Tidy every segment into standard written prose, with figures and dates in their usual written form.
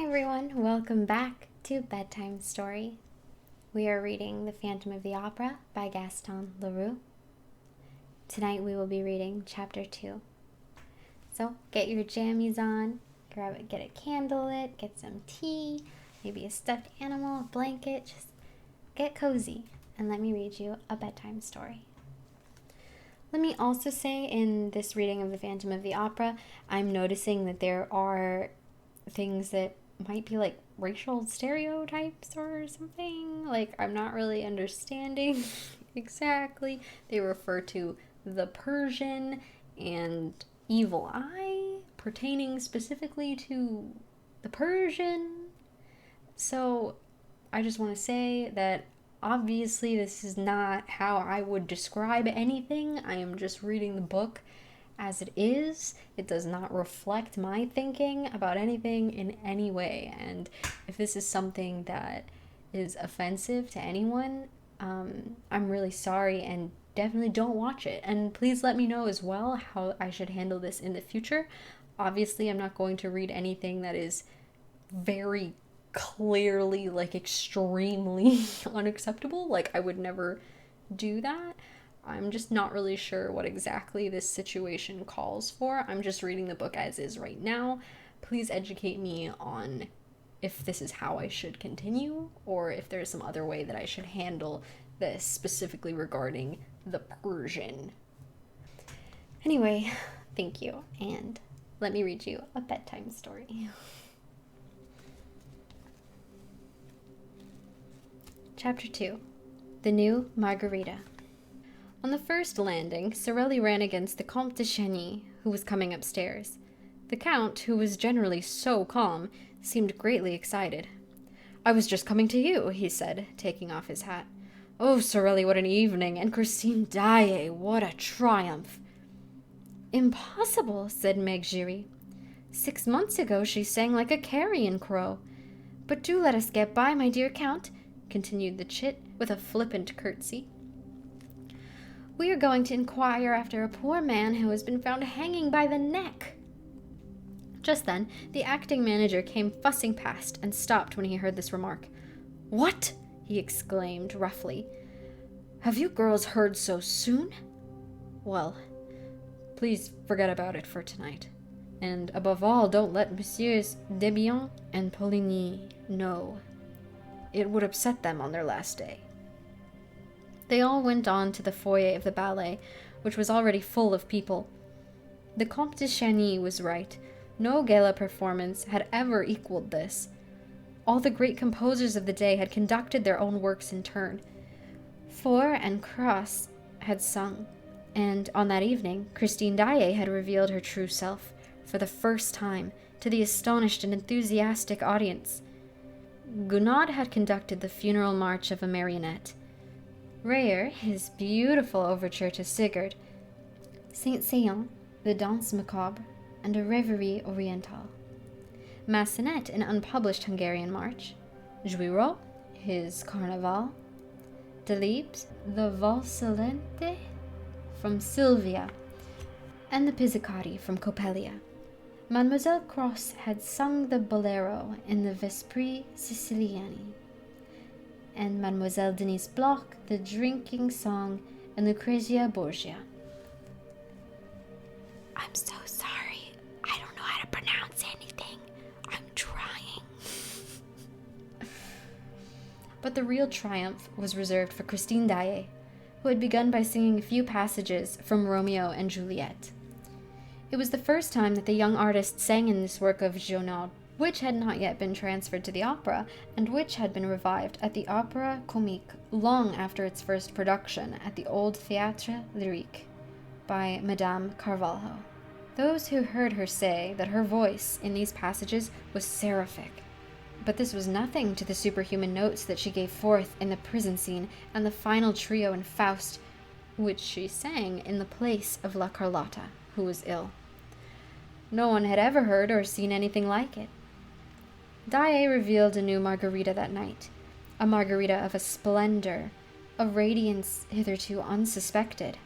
everyone, welcome back to Bedtime Story. We are reading The Phantom of the Opera by Gaston Leroux. Tonight we will be reading Chapter 2. So get your jammies on, get a candle lit, get some tea, maybe a stuffed animal, a blanket, just get cozy and let me read you a bedtime story. Let me also say in this reading of The Phantom of the Opera, I'm noticing that there are things that might be like racial stereotypes or something. Like, I'm not really understanding exactly. They refer to the Persian and evil eye pertaining specifically to the Persian. So I just want to say that obviously this is not how I would describe anything. I am just reading the book as it is. It does not reflect my thinking about anything in any way. And if this is something that is offensive to anyone, I'm really sorry and definitely don't watch it. And please let me know as well how I should handle this in the future. Obviously, I'm not going to read anything that is very clearly, like, extremely unacceptable. Like, I would never do that. I'm just not really sure what exactly this situation calls for. I'm just reading the book as is right now. Please educate me on if this is how I should continue or if there's some other way that I should handle this, specifically regarding the Persian. Anyway, thank you, and let me read you a bedtime story. Chapter 2. The New Margarita. On the first landing, Sorelli ran against the Comte de Chagny, who was coming upstairs. The Count, who was generally so calm, seemed greatly excited. "I was just coming to you," he said, taking off his hat. "Oh, Sorelli, what an evening! And Christine Daae, what a triumph!" "Impossible," said Meg Giry. 6 months ago she sang like a carrion crow. But do let us get by, my dear Count," continued the chit, with a flippant curtsy. "We are going to inquire after a poor man who has been found hanging by the neck." Just then, the acting manager came fussing past and stopped when he heard this remark. "What?" he exclaimed roughly. "Have you girls heard so soon? Well, please forget about it for tonight. And above all, don't let Messieurs Debian and Poligny know. It would upset them on their last day." They all went on to the foyer of the ballet, which was already full of people. The Comte de Chagny was right. No gala performance had ever equaled this. All the great composers of the day had conducted their own works in turn. Faure and Cras had sung, and on that evening, Christine Daae had revealed her true self, for the first time, to the astonished and enthusiastic audience. Gounod had conducted the funeral march of a marionette. Reyer, his beautiful overture to Sigurd, Saint-Saëns, the Danse Macabre, and a Reverie Orientale. Massenet, an unpublished Hungarian march. Juirot, his Carnaval. Delibes, the Valsellente from Sylvia, and the Pizzicati from Coppelia. Mademoiselle Cross had sung the Bolero in the Vespri Siciliani, and Mademoiselle Denise Bloch the drinking song in Lucrezia Borgia. I'm so sorry. I don't know how to pronounce anything. I'm trying. But the real triumph was reserved for Christine Daae, who had begun by singing a few passages from Romeo and Juliet. It was the first time that the young artist sang in this work of Gounod, which had not yet been transferred to the opera, and which had been revived at the Opéra Comique long after its first production at the old Théâtre Lyrique by Madame Carvalho. Those who heard her say that her voice in these passages was seraphic, but this was nothing to the superhuman notes that she gave forth in the prison scene and the final trio in Faust, which she sang in the place of La Carlotta, who was ill. No one had ever heard or seen anything like it. Daae revealed a new Margarita that night, a Margarita of a splendor, a radiance hitherto unsuspected.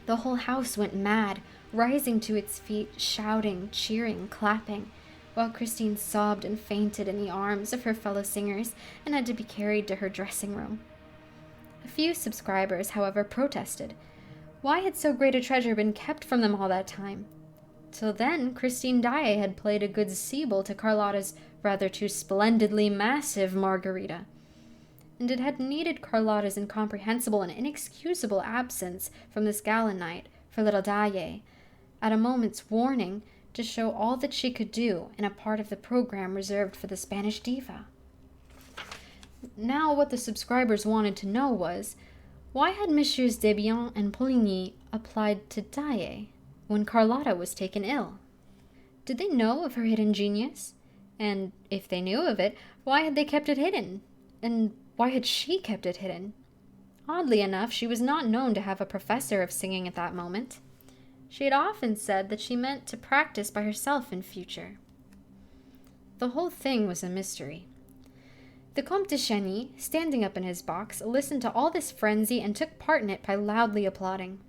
The whole house went mad, rising to its feet, shouting, cheering, clapping, while Christine sobbed and fainted in the arms of her fellow singers and had to be carried to her dressing room. A few subscribers, however, protested. Why had so great a treasure been kept from them all that time? Till then, Christine Daae had played a good Siebel to Carlotta's rather too splendidly massive Margarita, and it had needed Carlotta's incomprehensible and inexcusable absence from this gala night for little Daae, at a moment's warning, to show all that she could do in a part of the program reserved for the Spanish diva. Now what the subscribers wanted to know was, why had Messieurs Debian and Poligny applied to Daae when Carlotta was taken ill? Did they know of her hidden genius? And if they knew of it, why had they kept it hidden? And why had she kept it hidden? Oddly enough, she was not known to have a professor of singing at that moment. She had often said that she meant to practice by herself in future. The whole thing was a mystery. The Comte de Chagny, standing up in his box, listened to all this frenzy and took part in it by loudly applauding.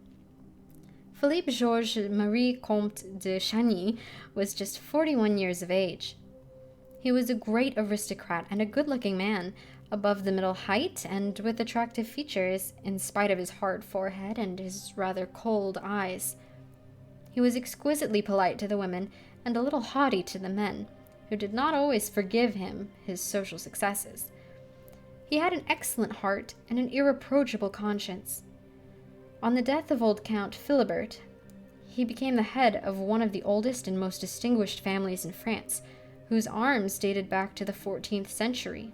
Philippe Georges Marie Comte de Chagny was just 41 years of age. He was a great aristocrat and a good-looking man, above the middle height and with attractive features, in spite of his hard forehead and his rather cold eyes. He was exquisitely polite to the women and a little haughty to the men, who did not always forgive him his social successes. He had an excellent heart and an irreproachable conscience. On the death of old Count Philibert, he became the head of one of the oldest and most distinguished families in France, whose arms dated back to the 14th century.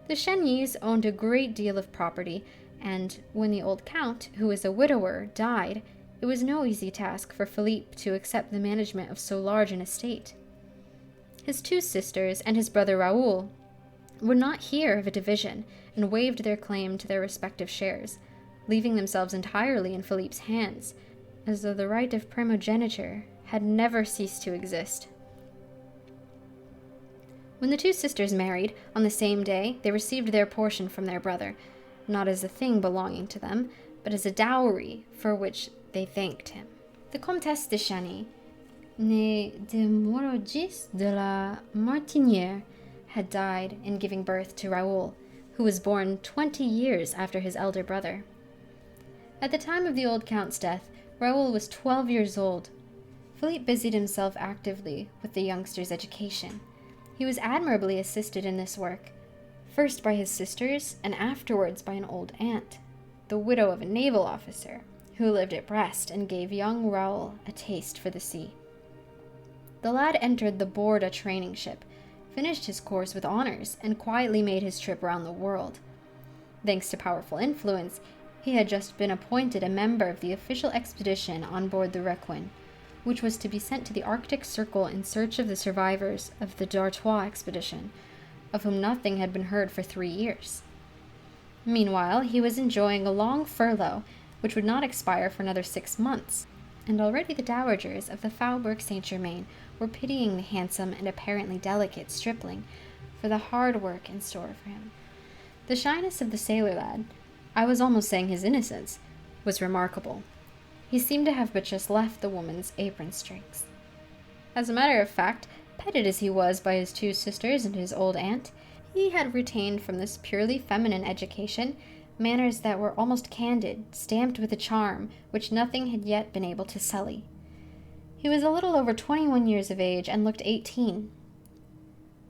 The Chagnys owned a great deal of property, and when the old count, who was a widower, died, it was no easy task for Philippe to accept the management of so large an estate. His two sisters and his brother Raoul would not hear of a division and waived their claim to their respective shares, leaving themselves entirely in Philippe's hands, as though the right of primogeniture had never ceased to exist. When the two sisters married, on the same day, they received their portion from their brother, not as a thing belonging to them, but as a dowry for which they thanked him. The Comtesse de Chagny, née de Morogis de la Martinière, had died in giving birth to Raoul, who was born 20 years after his elder brother. At the time of the old count's death, Raoul was 12 years old. Philippe busied himself actively with the youngster's education. He was admirably assisted in this work, first by his sisters and afterwards by an old aunt, the widow of a naval officer, who lived at Brest and gave young Raoul a taste for the sea. The lad entered the Borda training ship, finished his course with honors, and quietly made his trip around the world. Thanks to powerful influence, he had just been appointed a member of the official expedition on board the Requin, which was to be sent to the Arctic Circle in search of the survivors of the D'Artois expedition, of whom nothing had been heard for 3 years. Meanwhile, he was enjoying a long furlough, which would not expire for another 6 months, and already the dowagers of the Faubourg Saint-Germain were pitying the handsome and apparently delicate stripling for the hard work in store for him. The shyness of the sailor lad, I was almost saying his innocence, was remarkable. He seemed to have but just left the woman's apron strings. As a matter of fact, petted as he was by his two sisters and his old aunt, he had retained from this purely feminine education manners that were almost candid, stamped with a charm which nothing had yet been able to sully. He was a little over 21 years of age and looked 18.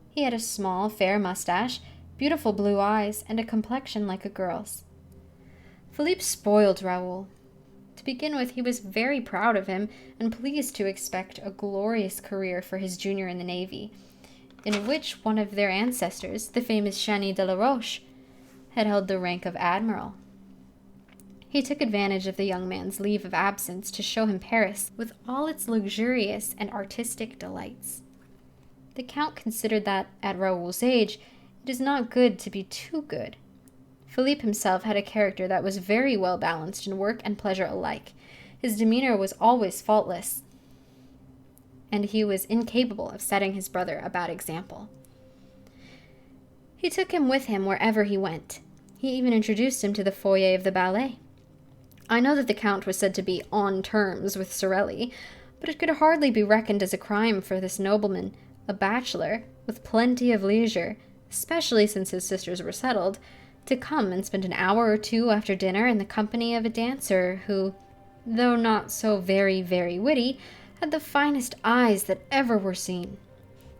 He had a small, fair mustache, beautiful blue eyes, and a complexion like a girl's. Philippe spoiled Raoul. To begin with, he was very proud of him and pleased to expect a glorious career for his junior in the Navy, in which one of their ancestors, the famous Chagny de la Roche, had held the rank of admiral. He took advantage of the young man's leave of absence to show him Paris with all its luxurious and artistic delights. The Count considered that, at Raoul's age, it is not good to be too good. Philippe himself had a character that was very well balanced in work and pleasure alike. His demeanor was always faultless, and he was incapable of setting his brother a bad example. He took him with him wherever he went. He even introduced him to the foyer of the ballet. I know that the Count was said to be on terms with Sorelli, but it could hardly be reckoned as a crime for this nobleman, a bachelor with plenty of leisure, especially since his sisters were settled, to come and spend an hour or two after dinner in the company of a dancer who, though not so very, very witty, had the finest eyes that ever were seen.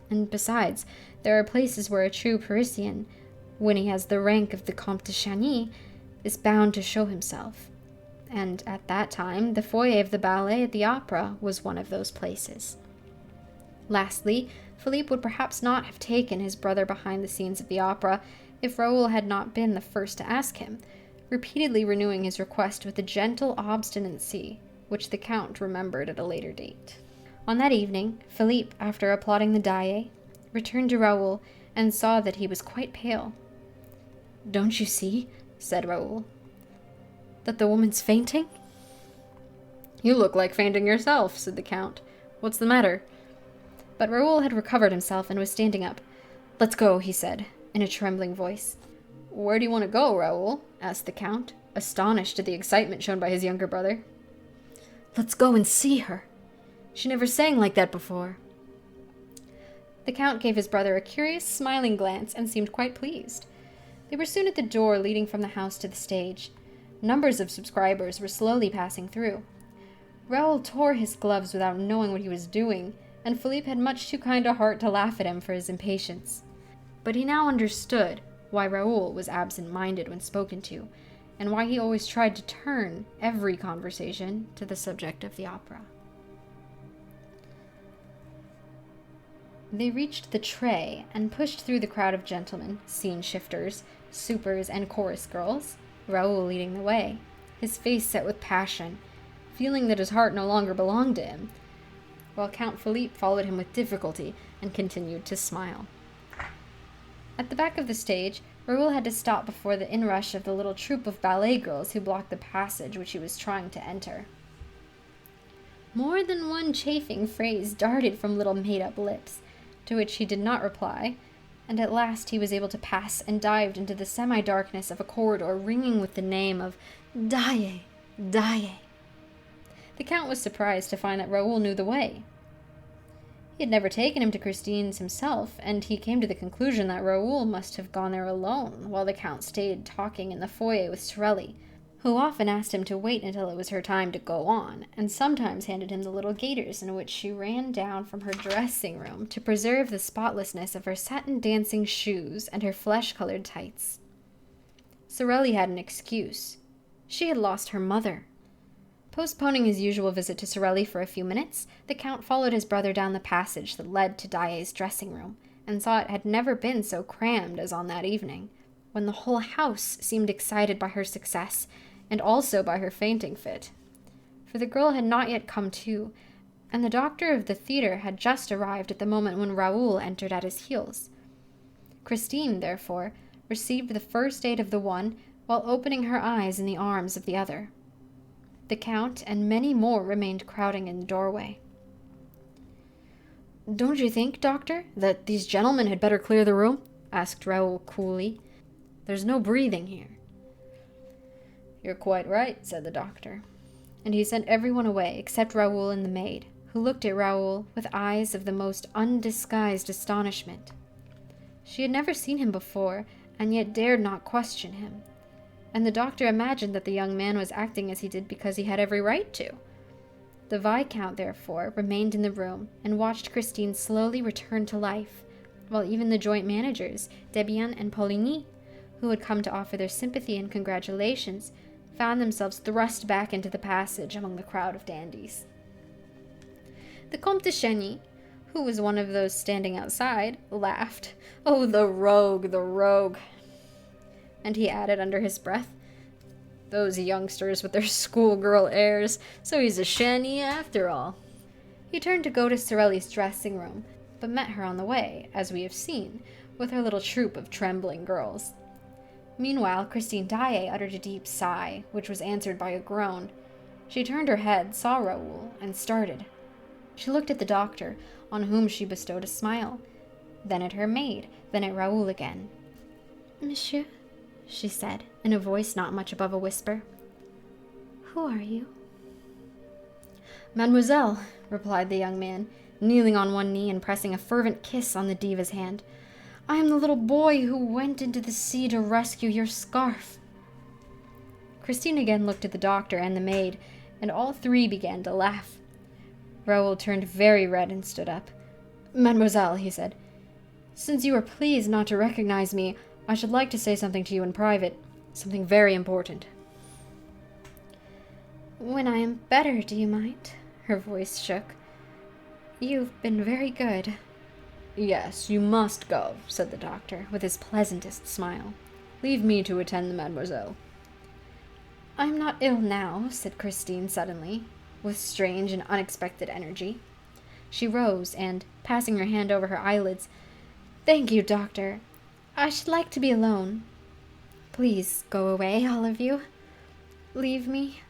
And besides, there are places where a true Parisian, when he has the rank of the Comte de Chagny, is bound to show himself. And at that time, the foyer of the ballet at the opera was one of those places. Lastly, Philippe would perhaps not have taken his brother behind the scenes of the opera if Raoul had not been the first to ask him, repeatedly renewing his request with a gentle obstinacy, which the Count remembered at a later date. On that evening, Philippe, after applauding the daï, returned to Raoul and saw that he was quite pale. "Don't you see," said Raoul, "that the woman's fainting?" "You look like fainting yourself," said the Count. "What's the matter?" But Raoul had recovered himself and was standing up. "Let's go," he said, in a trembling voice. "Where do you want to go, Raoul?" asked the Count, astonished at the excitement shown by his younger brother. "Let's go and see her. She never sang like that before." The Count gave his brother a curious, smiling glance and seemed quite pleased. They were soon at the door leading from the house to the stage. Numbers of subscribers were slowly passing through. Raoul tore his gloves without knowing what he was doing, and Philippe had much too kind a heart to laugh at him for his impatience. But he now understood why Raoul was absent-minded when spoken to, and why he always tried to turn every conversation to the subject of the opera. They reached the tray and pushed through the crowd of gentlemen, scene-shifters, supers, and chorus girls, Raoul leading the way, his face set with passion, feeling that his heart no longer belonged to him, while Count Philippe followed him with difficulty and continued to smile. At the back of the stage, Raoul had to stop before the inrush of the little troupe of ballet girls who blocked the passage which he was trying to enter. More than one chaffing phrase darted from little made-up lips, to which he did not reply, and at last he was able to pass and dived into the semi-darkness of a corridor ringing with the name of Daye, Daye. The Count was surprised to find that Raoul knew the way. He had never taken him to Christine's himself, and he came to the conclusion that Raoul must have gone there alone, while the Count stayed talking in the foyer with Sorelli, who often asked him to wait until it was her time to go on, and sometimes handed him the little gaiters in which she ran down from her dressing room to preserve the spotlessness of her satin dancing shoes and her flesh-colored tights. Sorelli had an excuse. She had lost her mother. Postponing his usual visit to Sorelli for a few minutes, the Count followed his brother down the passage that led to Daye's dressing room, and saw it had never been so crammed as on that evening, when the whole house seemed excited by her success, and also by her fainting fit. For the girl had not yet come to, and the doctor of the theatre had just arrived at the moment when Raoul entered at his heels. Christine, therefore, received the first aid of the one, while opening her eyes in the arms of the other. The Count and many more remained crowding in the doorway. "Don't you think, doctor, that these gentlemen had better clear the room?" asked Raoul coolly. "There's no breathing here." "You're quite right," said the doctor. And he sent everyone away except Raoul and the maid, who looked at Raoul with eyes of the most undisguised astonishment. She had never seen him before, and yet dared not question him. And the doctor imagined that the young man was acting as he did because he had every right to. The Viscount, therefore, remained in the room and watched Christine slowly return to life, while even the joint managers, Debian and Poligny, who had come to offer their sympathy and congratulations, found themselves thrust back into the passage among the crowd of dandies. The Comte de Chagny, who was one of those standing outside, laughed. "Oh, the rogue, the rogue!" And he added under his breath, "Those youngsters with their schoolgirl airs, so he's a Chagny after all." He turned to go to Sorelli's dressing room, but met her on the way, as we have seen, with her little troop of trembling girls. Meanwhile, Christine Daae uttered a deep sigh, which was answered by a groan. She turned her head, saw Raoul, and started. She looked at the doctor, on whom she bestowed a smile, then at her maid, then at Raoul again. "Monsieur," she said, in a voice not much above a whisper, "who are you?" "Mademoiselle," replied the young man, kneeling on one knee and pressing a fervent kiss on the diva's hand. "I am the little boy who went into the sea to rescue your scarf." Christine again looked at the doctor and the maid, and all three began to laugh. Raoul turned very red and stood up. "Mademoiselle," he said, "since you are pleased not to recognize me, I should like to say something to you in private. Something very important." "When I am better, do you mind?" Her voice shook. "You've been very good." "Yes, you must go," said the doctor, with his pleasantest smile. "Leave me to attend the mademoiselle." "I'm not ill now," said Christine suddenly, with strange and unexpected energy. She rose and, passing her hand over her eyelids, "Thank you, doctor. I should like to be alone. Please go away, all of you. Leave me.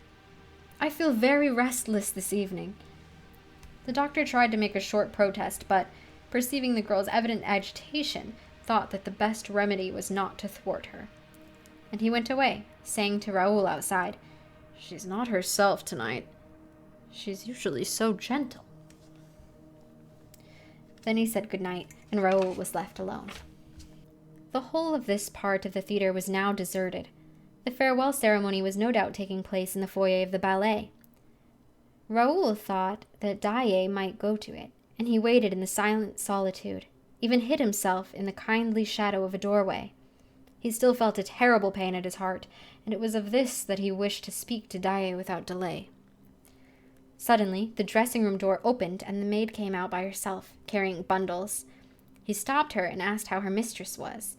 I feel very restless this evening." The doctor tried to make a short protest, but, perceiving the girl's evident agitation, thought that the best remedy was not to thwart her. And he went away, saying to Raoul outside, "She's not herself tonight. She's usually so gentle." Then he said goodnight, and Raoul was left alone. The whole of this part of the theater was now deserted. The farewell ceremony was no doubt taking place in the foyer of the ballet. Raoul thought that Daae might go to it, and he waited in the silent solitude, even hid himself in the kindly shadow of a doorway. He still felt a terrible pain at his heart, and it was of this that he wished to speak to Daae without delay. Suddenly, the dressing-room door opened, and the maid came out by herself, carrying bundles. He stopped her and asked how her mistress was.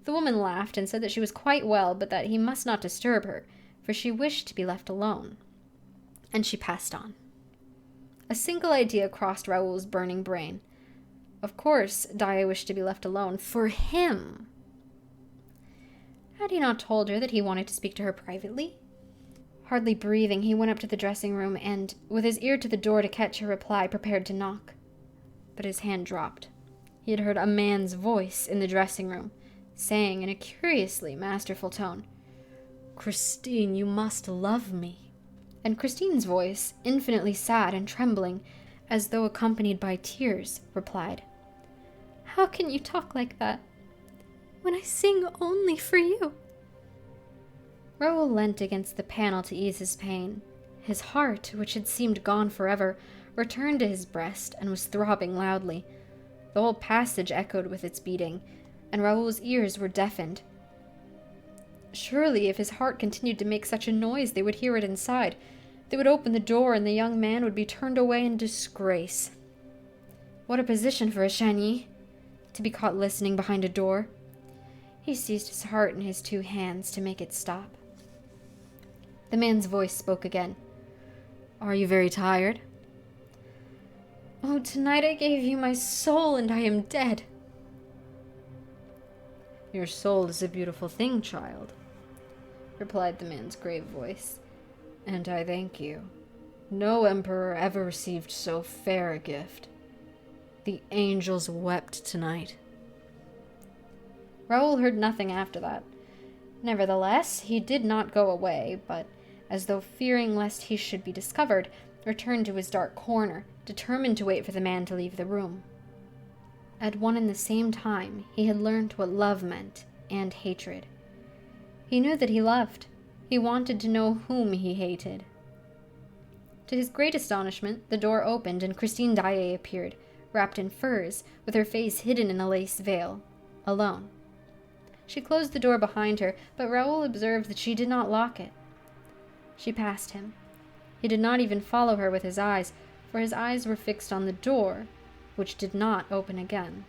The woman laughed and said that she was quite well, but that he must not disturb her, for she wished to be left alone. And she passed on. A single idea crossed Raoul's burning brain. Of course, Daae wished to be left alone for him. Had he not told her that he wanted to speak to her privately? Hardly breathing, he went up to the dressing room and, with his ear to the door to catch her reply, prepared to knock. But his hand dropped. He had heard a man's voice in the dressing room, saying in a curiously masterful tone, "Christine, you must love me." And Christine's voice, infinitely sad and trembling, as though accompanied by tears, replied, "How can you talk like that, when I sing only for you?" Raoul leant against the panel to ease his pain. His heart, which had seemed gone forever, returned to his breast and was throbbing loudly. The whole passage echoed with its beating, and Raoul's ears were deafened. Surely, if his heart continued to make such a noise, they would hear it inside. They would open the door, and the young man would be turned away in disgrace. What a position for a Chagny, to be caught listening behind a door. He seized his heart in his two hands to make it stop. The man's voice spoke again. "Are you very tired?" "Oh, tonight I gave you my soul, and I am dead." "Your soul is a beautiful thing, child," replied the man's grave voice, "and I thank you. No emperor ever received so fair a gift. The angels wept tonight." Raoul heard nothing after that. Nevertheless, he did not go away, but, as though fearing lest he should be discovered, returned to his dark corner, determined to wait for the man to leave the room. At one and the same time, he had learned what love meant, and hatred. He knew that he loved. He wanted to know whom he hated. To his great astonishment, the door opened and Christine Daae appeared, wrapped in furs, with her face hidden in a lace veil, alone. She closed the door behind her, but Raoul observed that she did not lock it. She passed him. He did not even follow her with his eyes, for his eyes were fixed on the door, which did not open again.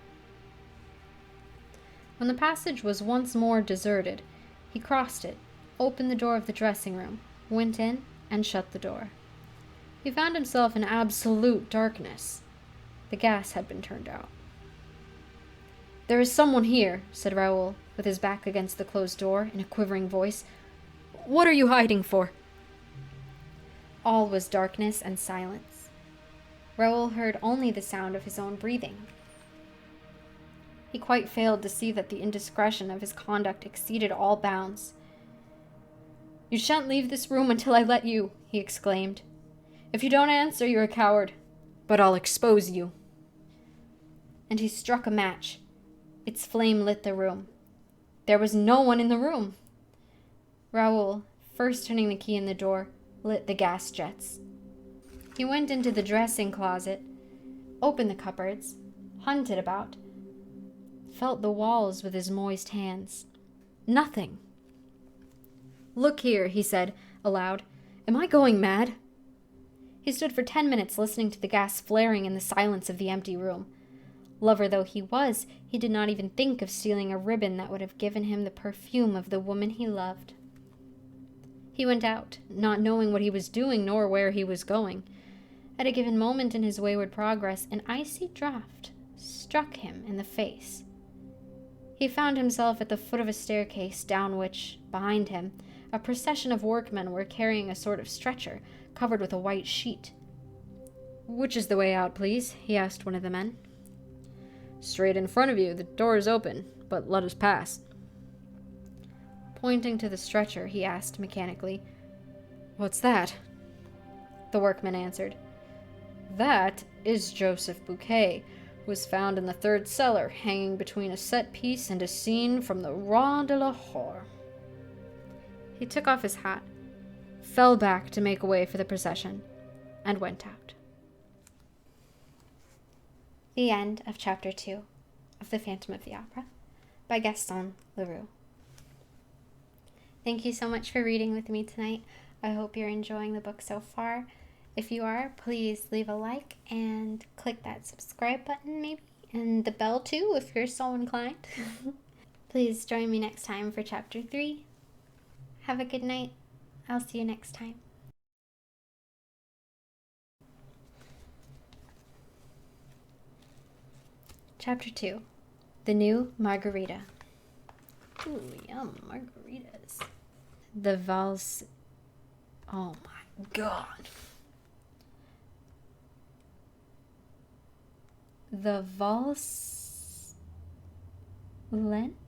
When the passage was once more deserted, he crossed it, opened the door of the dressing room, went in, and shut the door. He found himself in absolute darkness. The gas had been turned out. "There is someone here," said Raoul, with his back against the closed door, in a quivering voice. "What are you hiding for?" All was darkness and silence. Raoul heard only the sound of his own breathing. He quite failed to see that the indiscretion of his conduct exceeded all bounds. "You shan't leave this room until I let you," he exclaimed. "If you don't answer, you're a coward. but I'll expose you." And he struck a match. Its flame lit the room. There was no one in the room. Raoul, first turning the key in the door, lit the gas jets. He went into the dressing closet, opened the cupboards, hunted about, felt the walls with his moist hands. Nothing. "Look here," he said, aloud. "Am I going mad?" He stood for 10 minutes listening to the gas flaring in the silence of the empty room. Lover though he was, he did not even think of stealing a ribbon that would have given him the perfume of the woman he loved. He went out, not knowing what he was doing nor where he was going. At a given moment in his wayward progress, an icy draught struck him in the face. He found himself at the foot of a staircase down which, behind him, a procession of workmen were carrying a sort of stretcher covered with a white sheet. "Which is the way out, please?" he asked one of the men. "Straight in front of you. The door is open, but let us pass." Pointing to the stretcher, he asked mechanically, "What's that?" The workman answered. "That is Joseph Bouquet, who was found in the third cellar, hanging between a set piece and a scene from the Roi de Lahore." He took off his hat, fell back to make way for the procession, and went out. The end of Chapter 2 of The Phantom of the Opera by Gaston Leroux. Thank you so much for reading with me tonight. I hope you're enjoying the book so far. If you are, please leave a like and click that subscribe button maybe, and the bell too if you're so inclined. Please join me next time for Chapter 3. Have a good night. I'll see you next time. Chapter 2. The New Margarita. Ooh, yum, margaritas. The valse... Oh my god. The valse... Lent?